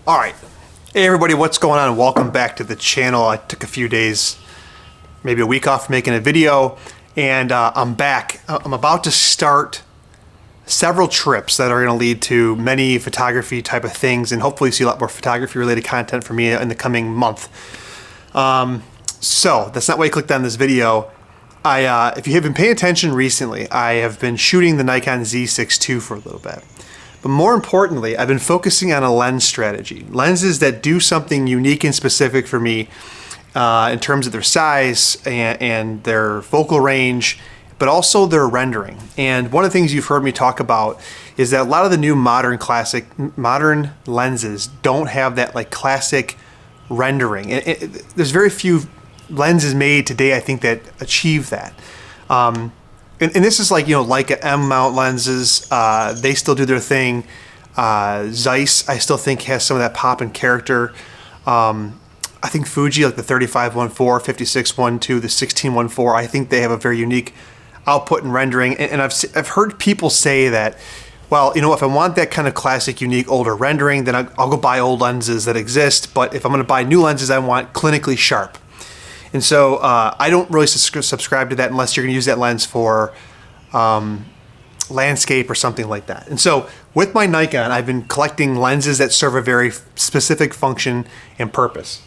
All right. Hey everybody, what's going on? Welcome back to the channel. I took a few days, maybe a week off making a video, and I'm back. I'm about to start several trips that are going to lead to many photography type of things, and hopefully see a lot more photography related content from me in the coming month. So that's not why you clicked on this video. If you have been paying attention recently, I have been shooting the Nikon Z6 II for a little bit. But more importantly, I've been focusing on a lens strategy. Lenses that do something unique and specific for me in terms of their size and their focal range, but also their rendering. And one of the things you've heard me talk about is that a lot of the new modern lenses don't have that like classic rendering. There's very few lenses made today, I think, that achieve that. And this is like, you know, Leica M mount lenses, they still do their thing. Zeiss, I still think, has some of that pop and character. I think Fuji, like the 35-1.4, 56-1.2, the 16-1.4, I think they have a very unique output and rendering. And I've heard people say that, well, you know, if I want that kind of classic, unique, older rendering, then I'll go buy old lenses that exist. But if I'm going to buy new lenses, I want clinically sharp. And so I don't really subscribe to that unless you're going to use that lens for landscape or something like that. And so with my Nikon, I've been collecting lenses that serve a very specific function and purpose.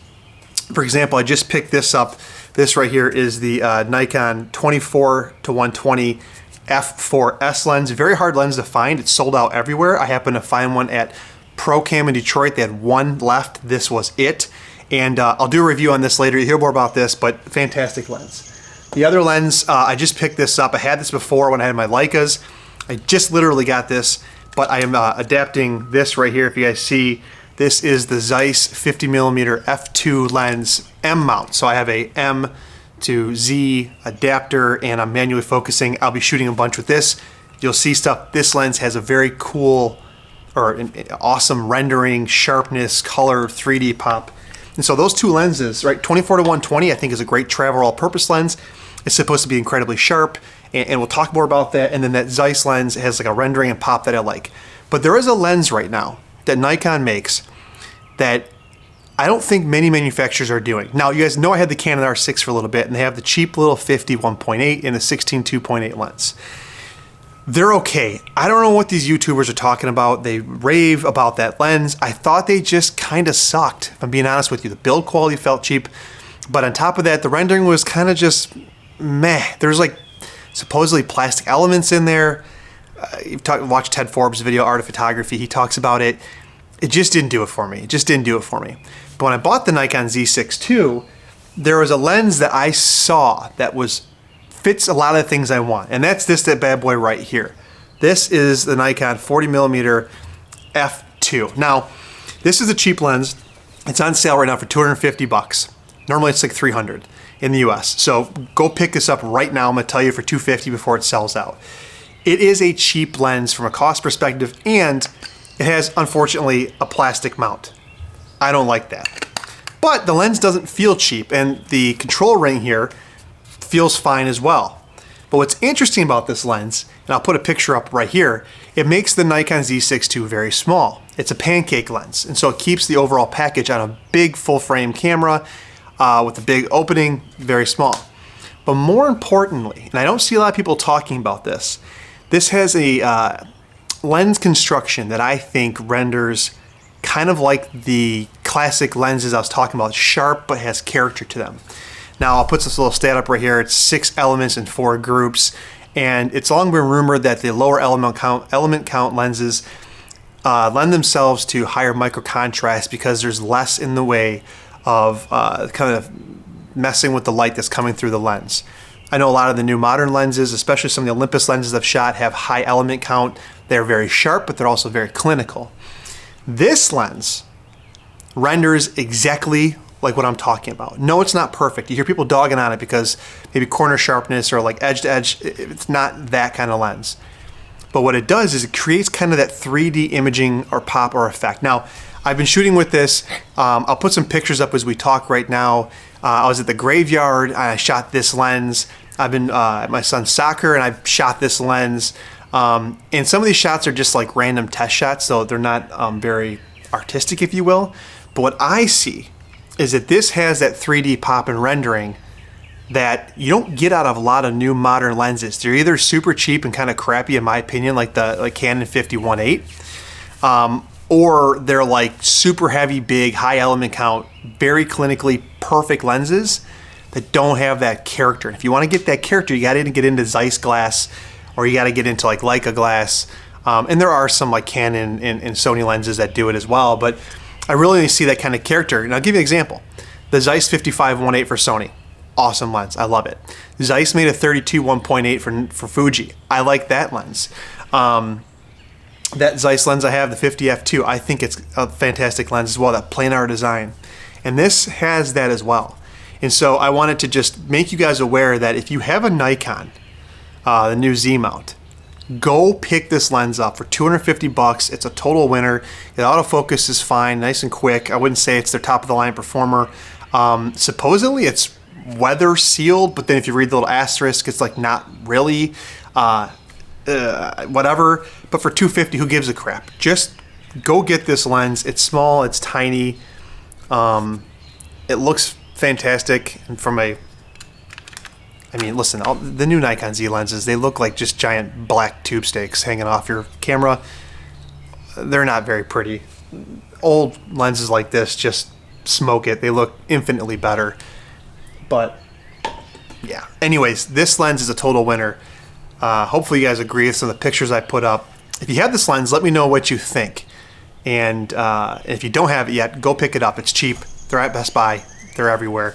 For example, I just picked this up. This right here is the Nikon 24-120 f4S lens. Very hard lens to find. It's sold out everywhere. I happened to find one at ProCam in Detroit. They had one left. This was it. And I'll do a review on this later. You'll hear more about this, but fantastic lens. The other lens, I just picked this up. I had this before when I had my Leicas. I just literally got this, but I am adapting this right here. If you guys see, this is the Zeiss 50mm f2 lens M mount. So I have a M to Z adapter, and I'm manually focusing. I'll be shooting a bunch with this. You'll see stuff. This lens has a very cool or an awesome rendering, sharpness, color, 3D pop. And so those two lenses, right, 24-120, I think is a great travel all-purpose lens. It's supposed to be incredibly sharp, and we'll talk more about that. And then that Zeiss lens has like a rendering and pop that I like. But there is a lens right now that Nikon makes that I don't think many manufacturers are doing. Now, you guys know I had the Canon R6 for a little bit, and they have the cheap little 50-1.8 and the 16-2.8 lens. They're okay. I don't know what these YouTubers are talking about. They rave about that lens. I thought they just kind of sucked, if I'm being honest with you. The build quality felt cheap, but on top of that, the rendering was kind of just meh. There's like supposedly plastic elements in there. You've watched Ted Forbes' video, Art of Photography. He talks about it. It just didn't do it for me. It just didn't do it for me. But when I bought the Nikon Z6 II, there was a lens that I saw that fits a lot of the things I want, and that's that bad boy right here. This is the Nikon 40mm f2. Now, this is a cheap lens. It's on sale right now for 250 bucks. Normally it's like 300 in the US. So go pick this up right now. I'm gonna tell you for 250 before it sells out. It is a cheap lens from a cost perspective, and it has, unfortunately, a plastic mount. I don't like that. But the lens doesn't feel cheap, and the control ring here feels fine as well. But what's interesting about this lens, and I'll put a picture up right here, it makes the Nikon Z6 II very small. It's a pancake lens, and so it keeps the overall package on a big full frame camera with a big opening, very small. But more importantly, and I don't see a lot of people talking about this, this has a lens construction that I think renders kind of like the classic lenses I was talking about, sharp but has character to them. Now, I'll put this little stat up right here. It's 6 elements in 4 groups, and it's long been rumored that the lower element count lenses lend themselves to higher micro contrast because there's less in the way of kind of messing with the light that's coming through the lens. I know a lot of the new modern lenses, especially some of the Olympus lenses I've shot, have high element count. They're very sharp, but they're also very clinical. This lens renders exactly like what I'm talking about. No, it's not perfect. You hear people dogging on it because maybe corner sharpness or like edge to edge. It's not that kind of lens. But what it does is it creates kind of that 3D imaging or pop or effect. Now, I've been shooting with this. I'll put some pictures up as we talk right now. I was at the graveyard. I shot this lens. I've been at my son's soccer and I shot this lens. And some of these shots are just like random test shots, so they're not very artistic, if you will. But what I see is that this has that 3D pop and rendering that you don't get out of a lot of new modern lenses. They're either super cheap and kind of crappy, in my opinion, like the Canon 50-1.8, or they're like super heavy, big, high element count, very clinically perfect lenses that don't have that character. And if you want to get that character, you got to get into Zeiss glass, or you got to get into like Leica glass. And there are some like Canon and Sony lenses that do it as well, but I really see that kind of character. And I'll give you an example. The Zeiss 55-1.8 for Sony. Awesome lens. I love it. Zeiss made a 32-1.8 for Fuji. I like that lens. That Zeiss lens I have, the 50f2, I think it's a fantastic lens as well, that planar design. And this has that as well. And so I wanted to just make you guys aware that if you have a Nikon, the new Z mount, go pick this lens up for 250 bucks. It's a total winner. The autofocus is fine, nice and quick. I wouldn't say it's their top of the line performer. Supposedly it's weather sealed, but then if you read the little asterisk, it's like not really, whatever. But for 250, who gives a crap? Just go get this lens. It's small, it's tiny. It looks fantastic. And from a, I mean, listen, the new Nikon Z lenses, they look like just giant black tube stakes hanging off your camera. They're not very pretty. Old lenses like this just smoke it. They look infinitely better. But yeah, anyways, this lens is a total winner. Hopefully you guys agree with some of the pictures I put up. If you have this lens, let me know what you think. And if you don't have it yet, go pick it up. It's cheap. They're at Best Buy. They're everywhere.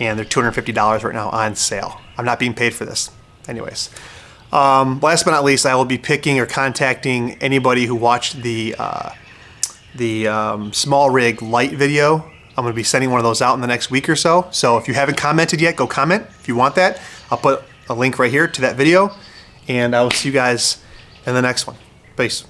And they're $250 right now on sale. I'm not being paid for this. Anyways, last but not least, I will be picking or contacting anybody who watched the small rig light video. I'm going to be sending one of those out in the next week or so. So if you haven't commented yet, go comment if you want that. I'll put a link right here to that video. And I will see you guys in the next one. Peace.